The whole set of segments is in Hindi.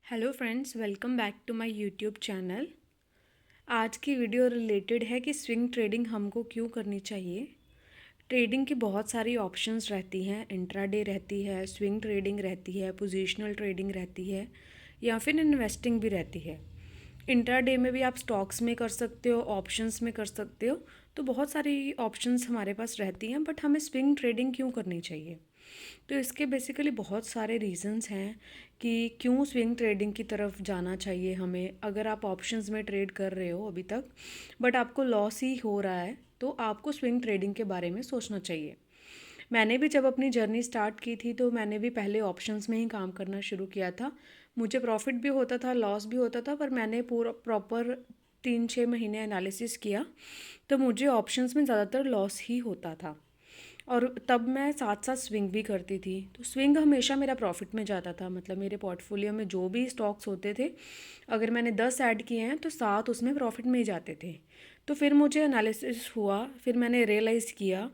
Hello friends, welcome back to my YouTube channel. आज की वीडियो रिलेटेड है कि स्विंग ट्रेडिंग हमको क्यों करनी चाहिए। ट्रेडिंग की बहुत सारी ऑप्शंस रहती हैं। इंट्राडे रहती है, स्विंग ट्रेडिंग रहती है, पोजीशनल ट्रेडिंग रहती है या फिर इन्वेस्टिंग भी रहती है। इंट्राडे में भी आप स्टॉक्स में कर सकते हो, ऑप्शंस में कर सकते हो। तो बहुत सारी ऑप्शंस हमारे पास रहती हैं, बट हमें स्विंग ट्रेडिंग क्यों करनी चाहिए। तो इसके बेसिकली बहुत सारे रीजंस हैं कि क्यों स्विंग ट्रेडिंग की तरफ जाना चाहिए हमें। अगर आप ऑप्शंस में ट्रेड कर रहे हो अभी तक बट आपको लॉस ही हो रहा है, तो आपको स्विंग ट्रेडिंग के बारे में सोचना चाहिए। मैंने भी जब अपनी जर्नी स्टार्ट की थी तो मैंने भी पहले ऑप्शंस में ही काम करना शुरू किया था। मुझे प्रॉफिट भी होता था, लॉस भी होता था, पर मैंने पूरा प्रॉपर 3-6 महीने एनालिसिस किया तो मुझे ऑप्शंस में ज़्यादातर लॉस ही होता था। और तब मैं साथ साथ स्विंग भी करती थी, तो स्विंग हमेशा मेरा प्रॉफिट में जाता था। मतलब मेरे पोर्टफोलियो में जो भी स्टॉक्स होते थे, अगर मैंने 10 ऐड किए हैं तो 7 उसमें प्रॉफिट में ही जाते थे। तो फिर मुझे एनालिसिस हुआ, फिर मैंने रियलाइज़ किया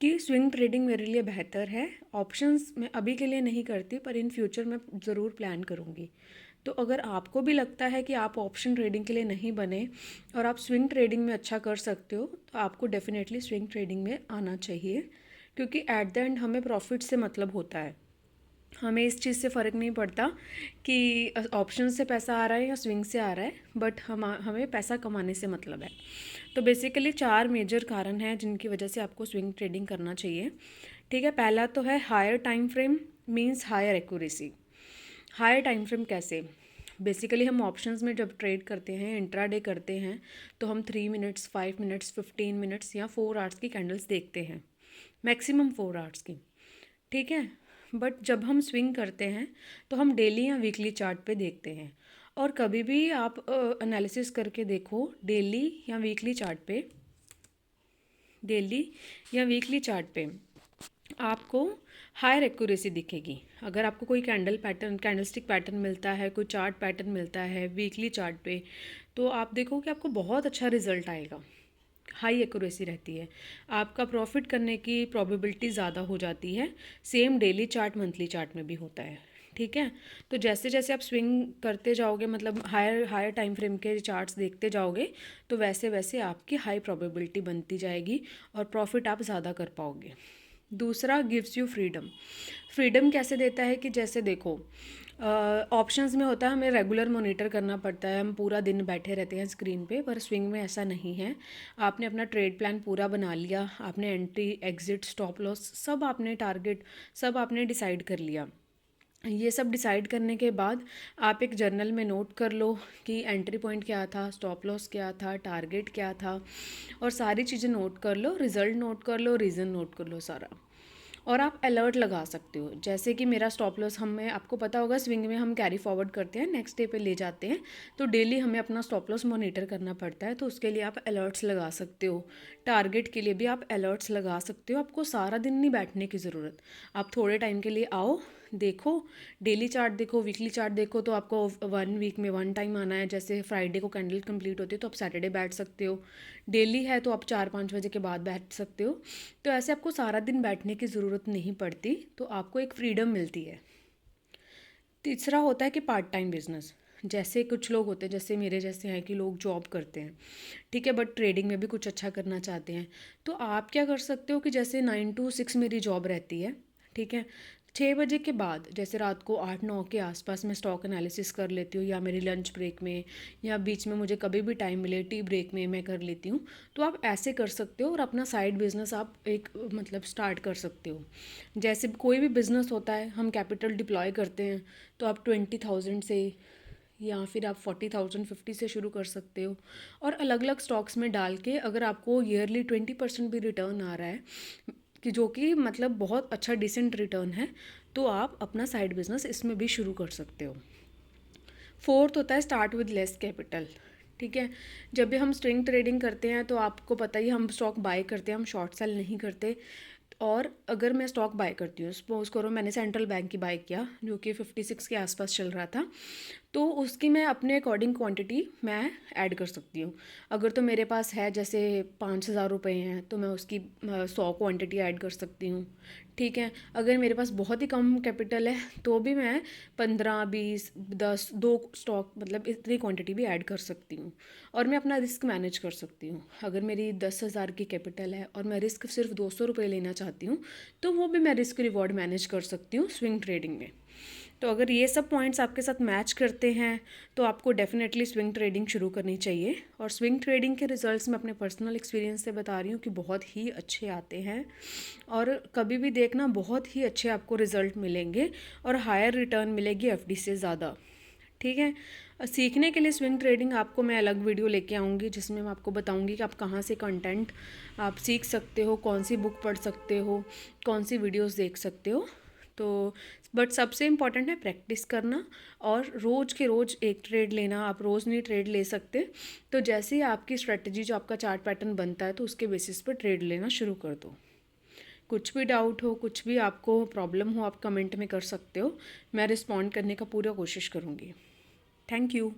कि स्विंग ट्रेडिंग मेरे लिए बेहतर है। ऑप्शंस मैं अभी के लिए नहीं करती, पर इन फ्यूचर मैं ज़रूर प्लान करूँगी। तो अगर आपको भी लगता है कि आप ऑप्शन ट्रेडिंग के लिए नहीं बने और आप स्विंग ट्रेडिंग में अच्छा कर सकते हो, तो आपको डेफिनेटली स्विंग ट्रेडिंग में आना चाहिए, क्योंकि एट द एंड हमें प्रॉफिट से मतलब होता है। हमें इस चीज़ से फ़र्क नहीं पड़ता कि ऑप्शन से पैसा आ रहा है या स्विंग से आ रहा है, बट हमें पैसा कमाने से मतलब है। तो बेसिकली 4 मेजर कारण हैं जिनकी वजह से आपको स्विंग ट्रेडिंग करना चाहिए। ठीक है, पहला तो है higher time frame means higher accuracy. Higher time frame कैसे? बेसिकली हम ऑप्शंस में जब ट्रेड करते हैं, इंट्राडे करते हैं, तो हम 3 मिनट्स, 5 मिनट्स, 15 मिनट्स या 4 आवर्स की कैंडल्स देखते हैं, मैक्सिमम 4 आवर्स की। ठीक है, बट जब हम स्विंग करते हैं तो हम डेली या वीकली चार्ट पे देखते हैं। और कभी भी आप एनालिसिस करके देखो, डेली या वीकली चार्ट पे आपको हायर एक्यूरेसी दिखेगी। अगर आपको कोई कैंडलस्टिक पैटर्न मिलता है, कोई चार्ट पैटर्न मिलता है वीकली चार्ट पे, तो आप देखो कि आपको बहुत अच्छा रिजल्ट आएगा। हाई एक्यूरेसी रहती है, आपका प्रॉफिट करने की प्रोबेबिलिटी ज़्यादा हो जाती है। Same daily chart, monthly chart में भी होता है। ठीक है, तो जैसे जैसे आप स्विंग करते जाओगे, मतलब हायर हायर टाइम फ्रेम के चार्ट्स देखते जाओगे, तो वैसे वैसे आपकी हाई प्रोबेबिलिटी बनती जाएगी और प्रॉफिट आप ज़्यादा कर पाओगे। दूसरा, गिव्स यू फ्रीडम। फ्रीडम कैसे देता है कि जैसे देखो, ऑप्शंस में होता है हमें रेगुलर मॉनिटर करना पड़ता है, हम पूरा दिन बैठे रहते हैं स्क्रीन पे, पर स्विंग में ऐसा नहीं है। आपने अपना ट्रेड प्लान पूरा बना लिया, आपने एंट्री, एग्जिट, स्टॉप लॉस सब आपने, टारगेट सब आपने डिसाइड कर लिया। ये सब डिसाइड करने के बाद आप एक जर्नल में नोट कर लो कि एंट्री पॉइंट क्या था, स्टॉप लॉस क्या था, टारगेट क्या था, और सारी चीज़ें नोट कर लो, रिज़ल्ट नोट कर लो, रीज़न नोट कर लो सारा। और आप अलर्ट लगा सकते हो, जैसे कि मेरा स्टॉप लॉस, हमें आपको पता होगा स्विंग में हम कैरी फॉरवर्ड करते हैं, नेक्स्ट डे पे ले जाते हैं, तो डेली हमें अपना स्टॉप लॉस मॉनिटर करना पड़ता है। तो उसके लिए आप अलर्ट्स लगा सकते हो, टारगेट के लिए भी आप अलर्ट्स लगा सकते हो। आपको सारा दिन नहीं बैठने की ज़रूरत, आप थोड़े टाइम के लिए आओ, देखो, डेली चार्ट देखो, वीकली चार्ट देखो, तो आपको 1 वीक में 1 टाइम आना है। जैसे फ्राइडे को कैंडल कंप्लीट होती है तो आप सैटरडे बैठ सकते हो, डेली है तो आप 4-5 बजे के बाद बैठ सकते हो। तो ऐसे आपको सारा दिन बैठने की ज़रूरत नहीं पड़ती, तो आपको एक फ्रीडम मिलती है। तीसरा होता है कि पार्ट टाइम बिजनेस। जैसे कुछ लोग होते हैं, जैसे मेरे जैसे हैं, कि लोग जॉब करते हैं, ठीक है, बट ट्रेडिंग में भी कुछ अच्छा करना चाहते हैं। तो आप क्या कर सकते हो कि जैसे 9 to 6 मेरी जॉब रहती है, ठीक है, 6 बजे के बाद, जैसे रात को 8-9 के आसपास मैं स्टॉक एनालिसिस कर लेती हूँ, या मेरी लंच ब्रेक में, या बीच में मुझे कभी भी टाइम मिले, टी ब्रेक में मैं कर लेती हूँ। तो आप ऐसे कर सकते हो और अपना साइड बिजनेस आप एक मतलब स्टार्ट कर सकते हो। जैसे कोई भी बिज़नेस होता है, हम कैपिटल डिप्लॉय करते हैं, तो आप 20,000 से या फिर आप 40,000, 50 से शुरू कर सकते हो, और अलग अलग स्टॉक्स में डाल के अगर आपको ईयरली 20% भी रिटर्न आ रहा है, कि जो कि मतलब बहुत अच्छा डिसेंट रिटर्न है, तो आप अपना साइड बिजनेस इसमें भी शुरू कर सकते हो। फोर्थ होता है स्टार्ट विद लेस कैपिटल। ठीक है, जब भी हम स्विंग ट्रेडिंग करते हैं तो आपको पता ही, हम स्टॉक बाय करते हैं, हम शॉर्ट सेल नहीं करते। और अगर मैं स्टॉक बाय करती हूँ, सपोज करो मैंने सेंट्रल बैंक की बाय किया जो कि 56 के आसपास चल रहा था, तो उसकी मैं अपने अकॉर्डिंग क्वांटिटी मैं ऐड कर सकती हूँ। अगर तो मेरे पास है जैसे 5,000 रुपये हैं तो मैं उसकी 100 क्वांटिटी ऐड कर सकती हूँ। ठीक है, अगर मेरे पास बहुत ही कम कैपिटल है तो भी मैं 15, 20, 10, 2 स्टॉक मतलब इतनी क्वांटिटी भी ऐड कर सकती हूँ और मैं अपना रिस्क मैनेज कर सकती हूँ। अगर मेरी 10,000 की कैपिटल है और मैं रिस्क सिर्फ 200 रुपये लेना चाहती हूँ तो वो भी मैं रिस्क रिवॉर्ड मैनेज कर सकती हूँ स्विंग ट्रेडिंग में। तो अगर ये सब पॉइंट्स आपके साथ मैच करते हैं तो आपको डेफिनेटली स्विंग ट्रेडिंग शुरू करनी चाहिए। और स्विंग ट्रेडिंग के रिजल्ट्स मैं अपने पर्सनल एक्सपीरियंस से बता रही हूँ कि बहुत ही अच्छे आते हैं और कभी भी देखना बहुत ही अच्छे आपको रिजल्ट मिलेंगे और हायर रिटर्न मिलेगी एफडी से ज़्यादा। ठीक है, सीखने के लिए स्विंग ट्रेडिंग आपको मैं अलग वीडियो लेके आऊँगी जिसमें मैं आपको बताऊँगी कि आप कहाँ से कंटेंट आप सीख सकते हो, कौन सी बुक पढ़ सकते हो, कौन सी वीडियोस देख सकते हो। तो बट सबसे इम्पॉर्टेंट है प्रैक्टिस करना और रोज़ के रोज़ एक ट्रेड लेना। आप रोज़ नहीं ट्रेड ले सकते, तो जैसे ही आपकी स्ट्रेटजी जो आपका चार्ट पैटर्न बनता है तो उसके बेसिस पर ट्रेड लेना शुरू कर दो। कुछ भी डाउट हो, कुछ भी आपको प्रॉब्लम हो, आप कमेंट में कर सकते हो। मैं रिस्पॉन्ड करने का पूरा कोशिश करूँगी। Thank you.